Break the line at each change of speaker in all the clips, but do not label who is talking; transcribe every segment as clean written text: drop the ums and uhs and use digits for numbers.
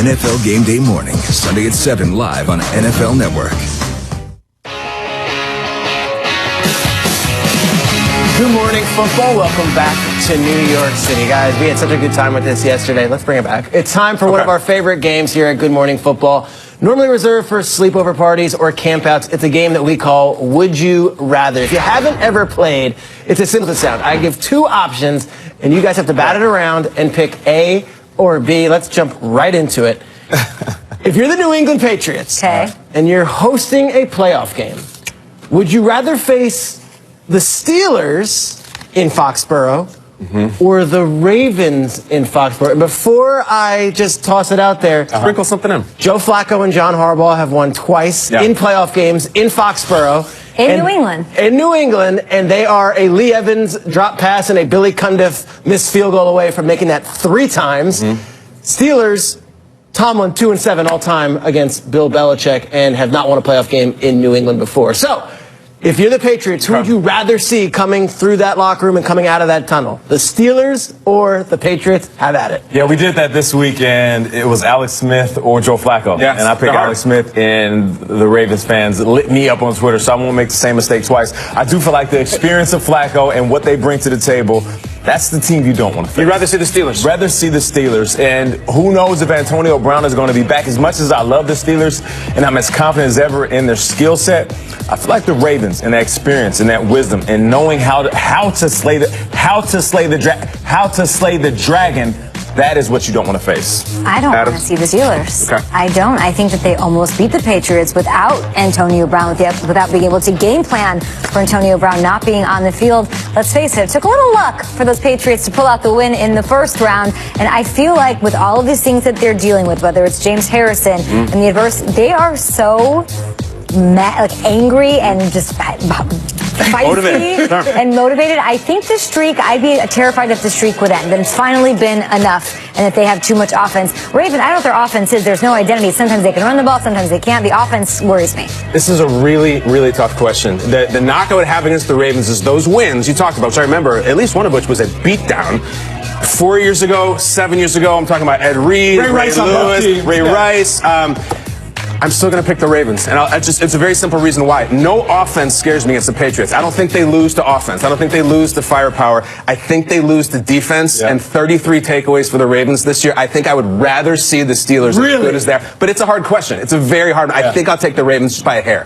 NFL Game Day Morning, Sunday at 7 live on NFL Network.
Good morning, football. Welcome back to New York City, guys. We had such a good time with this yesterday. Let's bring it back. It's time for one of our favorite games here at Good Morning Football. Normally reserved for sleepover parties or campouts. It's a game that we call Would You Rather. If you haven't ever played, it's as simple as it sounds. I give two options, and you guys have to bat it around and pick A or B. Let's jump right into it. If you're the New England Patriots and you're hosting a playoff game, would you rather face the Steelers in Foxborough or the Ravens in Foxborough? And before I just toss it out there,
sprinkle something in.
Joe Flacco and John Harbaugh have won twice in playoff games in Foxborough.
New England.
In New England, and they are a Lee Evans drop pass and a Billy Cundiff missed field goal away from making that 3 times. Steelers, Tomlin 2-7 all time against Bill Belichick and have not won a playoff game in New England before. So, if you're the Patriots, who would you rather see coming through that locker room and coming out of that tunnel? The Steelers or the Patriots? Have at it.
Yeah, we did that this week, and it was Alex Smith or Joe Flacco.
Yes,
and I picked Alex Smith, and the Ravens fans lit me up on Twitter, so I won't make the same mistake twice. I do feel like the experience of Flacco and what they bring to the table, that's the team you don't want to face.
You'd rather see the Steelers?
Rather see the Steelers. And who knows if Antonio Brown is going to be back. As much as I love the Steelers and I'm as confident as ever in their skill set, I feel like the Ravens and that experience and that wisdom and knowing how to slay the dragon, that is what you don't want to face.
I don't want to see the Steelers.
Okay.
I don't. I think that they almost beat the Patriots without Antonio Brown, without being able to game plan for Antonio Brown not being on the field. Let's face it, it took a little luck for those Patriots to pull out the win in the first round. And I feel like with all of these things that they're dealing with, whether it's James Harrison and the adversity, they are so angry and just feisty and motivated. I think the streak, I'd be terrified if the streak would end, that it's finally been enough and that they have too much offense. Raven, I don't know what their offense is. There's no identity. Sometimes they can run the ball, sometimes they can't. The offense worries me.
This is a really, really tough question. The knock I would have against the Ravens is those wins you talked about, which I remember, at least one of which was a beatdown. 4 years ago, 7 years ago, I'm talking about Ed Reed, Ray Lewis, Ray Rice. I'm still going to pick the Ravens, and it's a very simple reason why. No offense scares me against the Patriots. I don't think they lose to offense. I don't think they lose to firepower. I think they lose to defense, and 33 takeaways for the Ravens this year. I think I would rather see the Steelers as good as there. But it's a hard question. It's a very hard one. I think I'll take the Ravens just by a hair.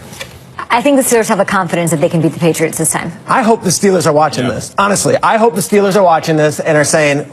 I think the Steelers have the confidence that they can beat the Patriots this time.
I hope the Steelers are watching this. Honestly, I hope the Steelers are watching this and are saying,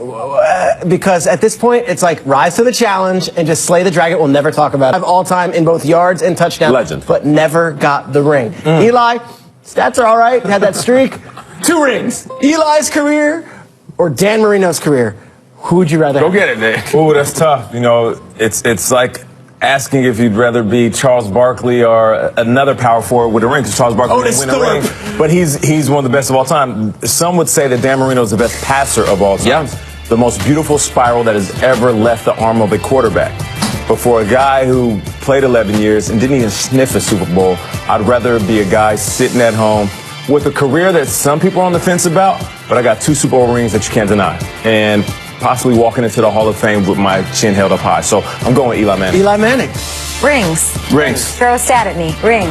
because at this point, it's like rise to the challenge and just slay the dragon. We'll never talk about it. All time in both yards and touchdowns.
Legend.
But never got the ring. Eli, stats are all right. Had that streak. 2 rings. Eli's career or Dan Marino's career? Who would you rather have?
Go get it, Nick.
Ooh, that's tough. You know, it's like asking if you'd rather be Charles Barkley or another power forward with a ring, because Charles Barkley didn't win a ring, but he's one of the best of all time. Some would say that Dan Marino is the best passer of all time. The most beautiful spiral that has ever left the arm of a quarterback. But for a guy who played 11 years and didn't even sniff a Super Bowl, I'd rather be a guy sitting at home with a career that some people are on the fence about, but I got 2 Super Bowl rings that you can't deny. And possibly walking into the Hall of Fame with my chin held up high. So I'm going with Eli Manning.
Eli Manning.
Rings. Throw a stat at me. Ring.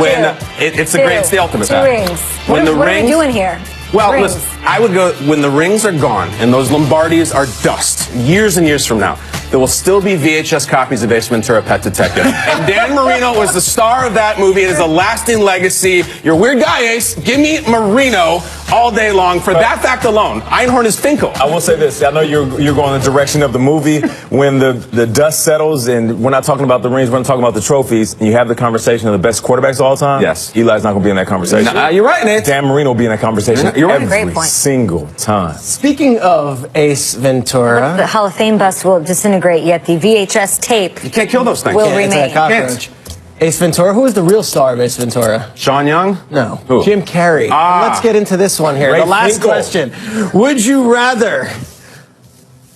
When it's the ultimate.
2 rings. What are we doing here?
Well, listen, I would go when the rings are gone and those Lombardis are dust, years and years from now, there will still be VHS copies of Ace Ventura: Pet Detective. And Dan Marino was the star of that movie. It is a lasting legacy. You're a weird guy, Ace. Give me Marino all day long. For that fact alone, Einhorn is Finkel.
I will say this. I know you're going the direction of the movie. When the dust settles and we're not talking about the rings, we're not talking about the trophies, and you have the conversation of the best quarterbers of all time,
yes,
Eli's not going to be in that conversation.
You're right, Nate.
Dan Marino will be in that conversation every single time.
Speaking of Ace Ventura,
the Hall of Fame bus will disintegrate, yet the VHS tape
you can't kill those things.
Will remain.
Ace Ventura. Who is the real star of Ace Ventura?
Sean Young?
No.
Who?
Jim Carrey. Let's get into this one here. The last question. Would you rather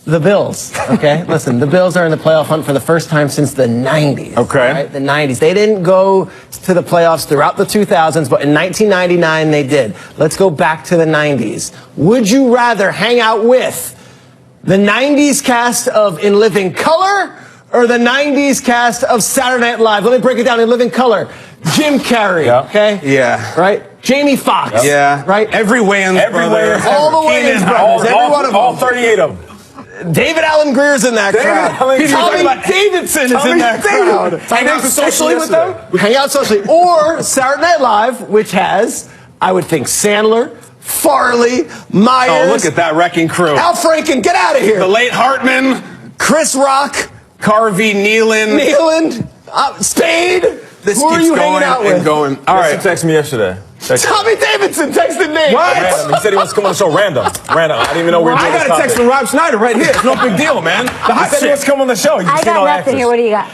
the Bills, okay? Listen, the Bills are in the playoff hunt for the first time since the 90s.
Okay.
Right? The 90s. They didn't go to the playoffs throughout the 2000s, but in 1999 they did. Let's go back to the 90s. Would you rather hang out with the 90s cast of In Living Color or the 90s cast of Saturday Night Live? Let me break it down in living color. Jim Carrey, okay?
Yeah.
Right? Jamie Foxx.
Yeah.
Right?
Every Wayans brother.
All the Wayans brothers. Every one of them.
All 38 of them.
David Allen Greer's in that crowd. Tommy Davidson is in that crowd.
Hang out socially with them?
We hang out socially. Or Saturday Night Live, which has, I would think, Sandler, Farley, Myers.
Oh, look at that wrecking crew.
Al Franken, get out of here.
The late Hartman.
Chris Rock.
Carvey, Nealon.
Spade.
This
Who are
keeps
you
going
hanging out with?
and going. All right.
He texted me yesterday.
Tommy Davidson texted me.
Random. He said he wants to come on the show random. I didn't even know we were doing
I got a text from Rob Schneider right here. It's no big deal, man. The hot
He said he wants to come on the show.
I got nothing here. What do you got?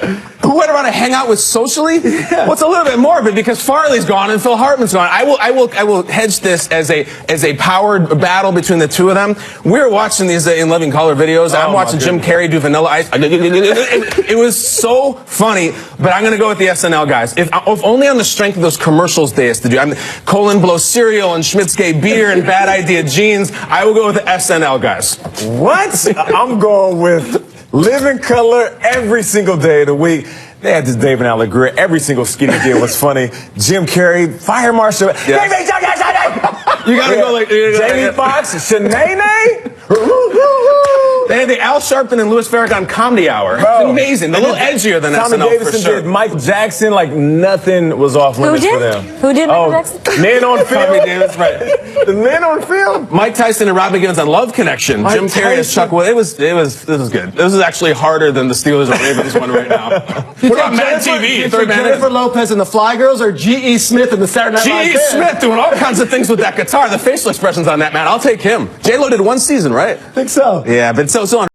Who went around to hang out with socially? Well, it's a little bit morbid because Farley's gone and Phil Hartman's gone. I will hedge this as a powered battle between the two of them. We're watching these in living color videos. I'm watching Jim Carrey do Vanilla Ice. It was so funny, but I'm going to go with the SNL guys. If only on the strength of those commercials they used to do. Colin blows cereal and Schmidt's gay beer and Bad Idea jeans. I will go with the SNL guys.
What? I'm going with living color every single day of the week. They had this David Allen Greer. Every single skit he did was funny. Jim Carrey, Fire Marshal.
Yeah. You gotta go like
Jamie Foxx, Shanae.
They had the Al Sharpton and Louis Farrakhan comedy hour.
Bro.
It's amazing. A little edgier than
Tommy
SNL
Davidson
for sure.
did Michael Jackson, like nothing was off limits for them.
Who did Michael Jackson?
Men on Film.
Tommy Davis, right.
The Men on Film.
Mike Tyson and Robin Givens on Love Connection. Jim Carrey as Chuck Will. This was good. This is actually harder than the Steelers and Ravens one right now. What about Mad TV?
Jennifer Lopez and the Fly Girls or G.E. Smith and the Saturday Night Live
G.E. Smith doing all kinds of things with that guitar. The facial expressions on that man. I'll take him. J-Lo did one season, right?
I think so.
Yeah, but so on.